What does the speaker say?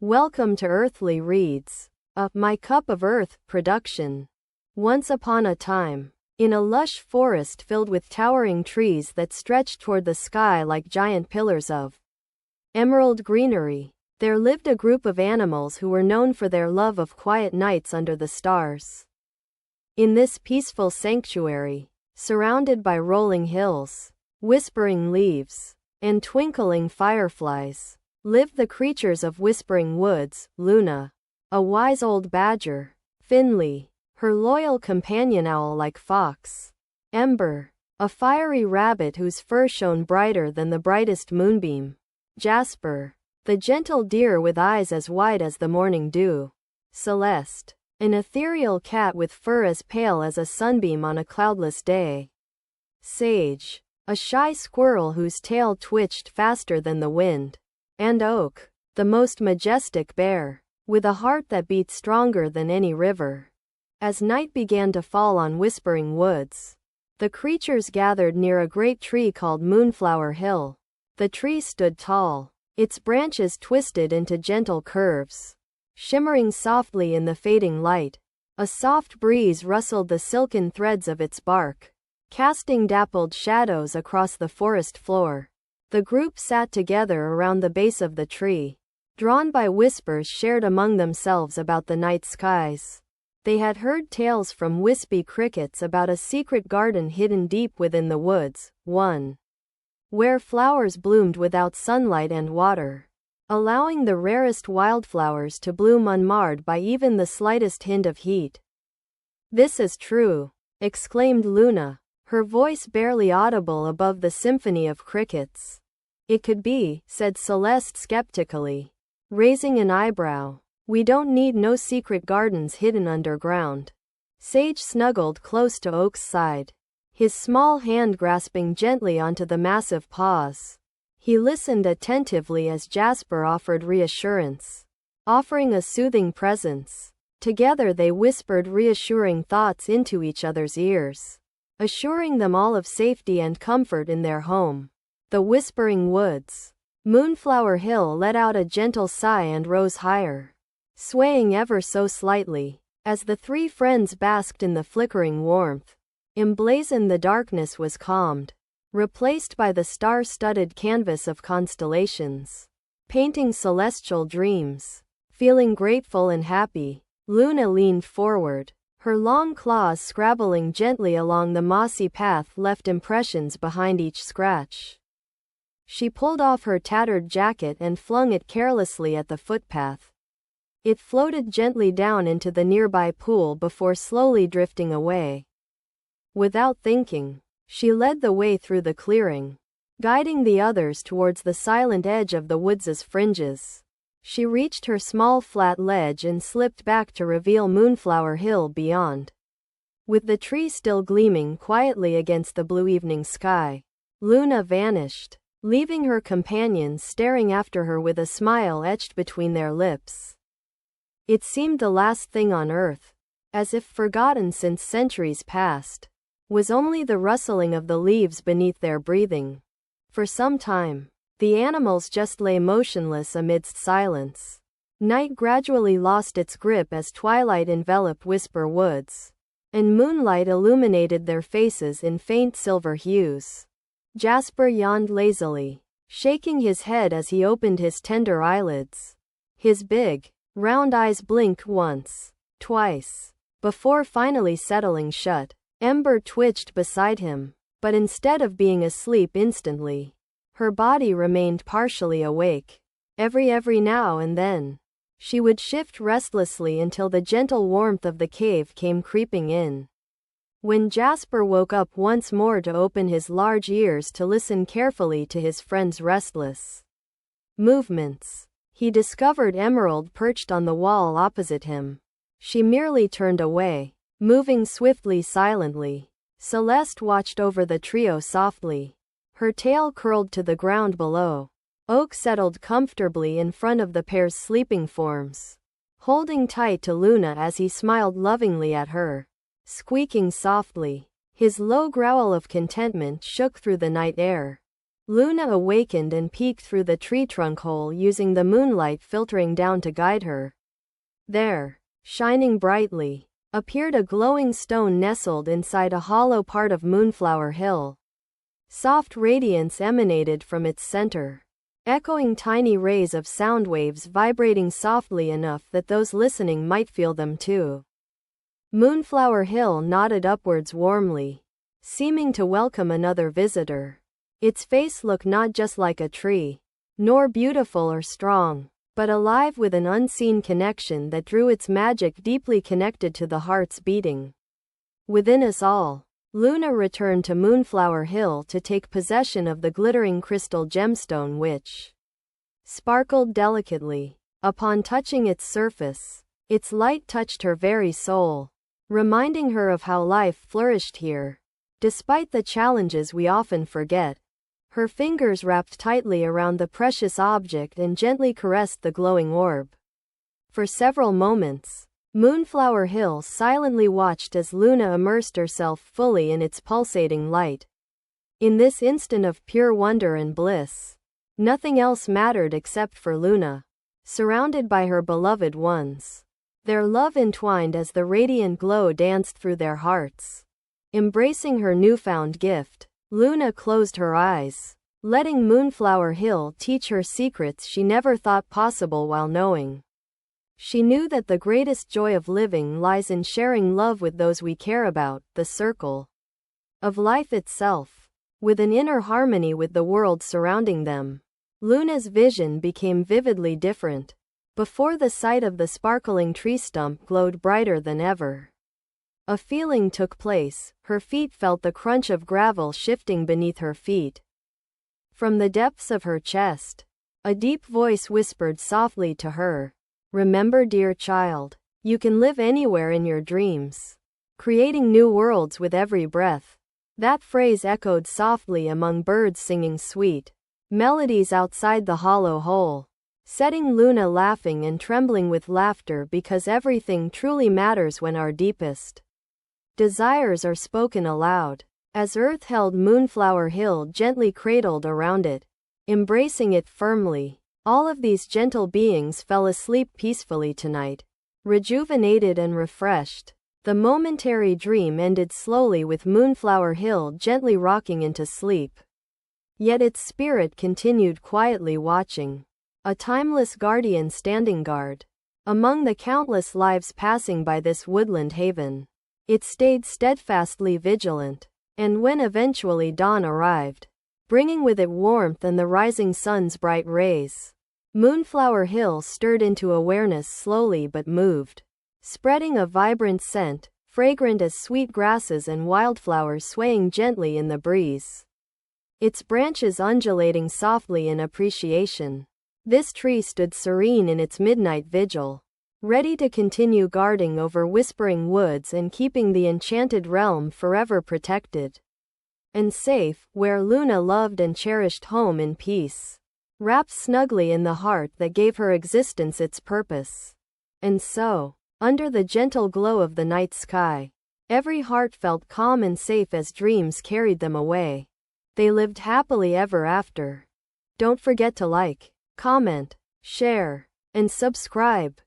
Welcome to Earthly Reads, a My Cup of Earth production. Once upon a time, in a lush forest filled with towering trees that stretched toward the sky like giant pillars of emerald greenery, there lived a group of animals who were known for their love of quiet nights under the stars. In this peaceful sanctuary, surrounded by rolling hills, whispering leaves, and twinkling fireflies, lived the creatures of Whispering Woods: Luna, a wise old badger; Finley, her loyal companion owl like fox; Ember, a fiery rabbit whose fur shone brighter than the brightest moonbeam; Jasper, the gentle deer with eyes as wide as the morning dew; Celeste, an ethereal cat with fur as pale as a sunbeam on a cloudless day; Sage, a shy squirrel whose tail twitched faster than the wind; and Oak, the most majestic bear, with a heart that beat stronger than any river. As night began to fall on Whispering Woods, the creatures gathered near a great tree called Moonflower Hill. The tree stood tall, its branches twisted into gentle curves, shimmering softly in the fading light. A soft breeze rustled the silken threads of its bark, casting dappled shadows across the forest floor. The group sat together around the base of the tree, drawn by whispers shared among themselves about the night skies. They had heard tales from wispy crickets about a secret garden hidden deep within the woods, one where flowers bloomed without sunlight and water, allowing the rarest wildflowers to bloom unmarred by even the slightest hint of heat. "This is true," exclaimed Luna, her voice barely audible above the symphony of crickets. "It could be," said Celeste skeptically, raising an eyebrow. "We don't need no secret gardens hidden underground." Sage snuggled close to Oak's side, his small hand grasping gently onto the massive paws. He listened attentively as Jasper offered reassurance, offering a soothing presence. Together they whispered reassuring thoughts into each other's ears, assuring them all of safety and comfort in their home, the Whispering Woods. Moonflower Hill let out a gentle sigh and rose higher, swaying ever so slightly, as the three friends basked in the flickering warmth. Emblazoned, the darkness was calmed, replaced by the star-studded canvas of constellations, painting celestial dreams. Feeling grateful and happy, Luna leaned forward, her long claws scrabbling gently along the mossy path left impressions behind each scratch. She pulled off her tattered jacket and flung it carelessly at the footpath. It floated gently down into the nearby pool before slowly drifting away. Without thinking, she led the way through the clearing, guiding the others towards the silent edge of the woods' fringes. She reached her small flat ledge and slipped back to reveal Moonflower Hill beyond. With the tree still gleaming quietly against the blue evening sky, Luna vanished, leaving her companions staring after her with a smile etched between their lips. It seemed the last thing on Earth, as if forgotten since centuries past, was only the rustling of the leaves beneath their breathing. For some time, the animals just lay motionless amidst silence. Night gradually lost its grip as twilight enveloped Whisper Woods, and moonlight illuminated their faces in faint silver hues. Jasper yawned lazily, shaking his head as he opened his tender eyelids. His big, round eyes blinked once, twice, before finally settling shut. Ember twitched beside him, but instead of being asleep instantly, her body remained partially awake. Every now and then, she would shift restlessly until the gentle warmth of the cave came creeping in. When Jasper woke up once more to open his large ears to listen carefully to his friend's restless movements, he discovered Emerald perched on the wall opposite him. She merely turned away, moving swiftly silently. Celeste watched over the trio softly, her tail curled to the ground below. Oak settled comfortably in front of the pair's sleeping forms, holding tight to Luna as he smiled lovingly at her. Squeaking softly, his low growl of contentment shook through the night air. Luna awakened and peeked through the tree trunk hole, using the moonlight filtering down to guide her. There, shining brightly, appeared a glowing stone nestled inside a hollow part of Moonflower Hill. Soft radiance emanated from its center, echoing tiny rays of sound waves vibrating softly enough that those listening might feel them too. Moonflower Hill nodded upwards warmly, seeming to welcome another visitor. Its face looked not just like a tree, nor beautiful or strong, but alive with an unseen connection that drew its magic deeply connected to the heart's beating within us all. Luna returned to Moonflower Hill to take possession of the glittering crystal gemstone which sparkled delicately. Upon touching its surface, its light touched her very soul, reminding her of how life flourished here. Despite the challenges we often forget, her fingers wrapped tightly around the precious object and gently caressed the glowing orb. For several moments, Moonflower Hill silently watched as Luna immersed herself fully in its pulsating light. In this instant of pure wonder and bliss, nothing else mattered except for Luna, surrounded by her beloved ones. Their love entwined as the radiant glow danced through their hearts. Embracing her newfound gift, Luna closed her eyes, letting Moonflower Hill teach her secrets she never thought possible. While knowing she knew that the greatest joy of living lies in sharing love with those we care about, the circle of life itself. With an inner harmony with the world surrounding them, Luna's vision became vividly different. Before the sight of the sparkling tree stump glowed brighter than ever. A feeling took place. Her feet felt the crunch of gravel shifting beneath her feet. From the depths of her chest, a deep voice whispered softly to her, "Remember, dear child, you can live anywhere in your dreams, creating new worlds with every breath." That phrase echoed softly among birds singing sweet melodies outside the hollow hole, setting Luna laughing and trembling with laughter, because everything truly matters when our deepest desires are spoken aloud. As Earth held Moonflower Hill gently cradled around it, embracing it firmly, all of these gentle beings fell asleep peacefully tonight, rejuvenated and refreshed. The momentary dream ended slowly with Moonflower Hill gently rocking into sleep. Yet its spirit continued quietly watching, a timeless guardian standing guard among the countless lives passing by this woodland haven. It stayed steadfastly vigilant, and when eventually dawn arrived, bringing with it warmth and the rising sun's bright rays, Moonflower Hill stirred into awareness slowly but moved, spreading a vibrant scent, fragrant as sweet grasses and wildflowers swaying gently in the breeze, its branches undulating softly in appreciation. This tree stood serene in its midnight vigil, ready to continue guarding over Whispering Woods and keeping the enchanted realm forever protected and safe, where Luna loved and cherished home in peace, wrapped snugly in the heart that gave her existence its purpose. And so, under the gentle glow of the night sky, every heart felt calm and safe as dreams carried them away. They lived happily ever after. Don't forget to like, comment, share, and subscribe.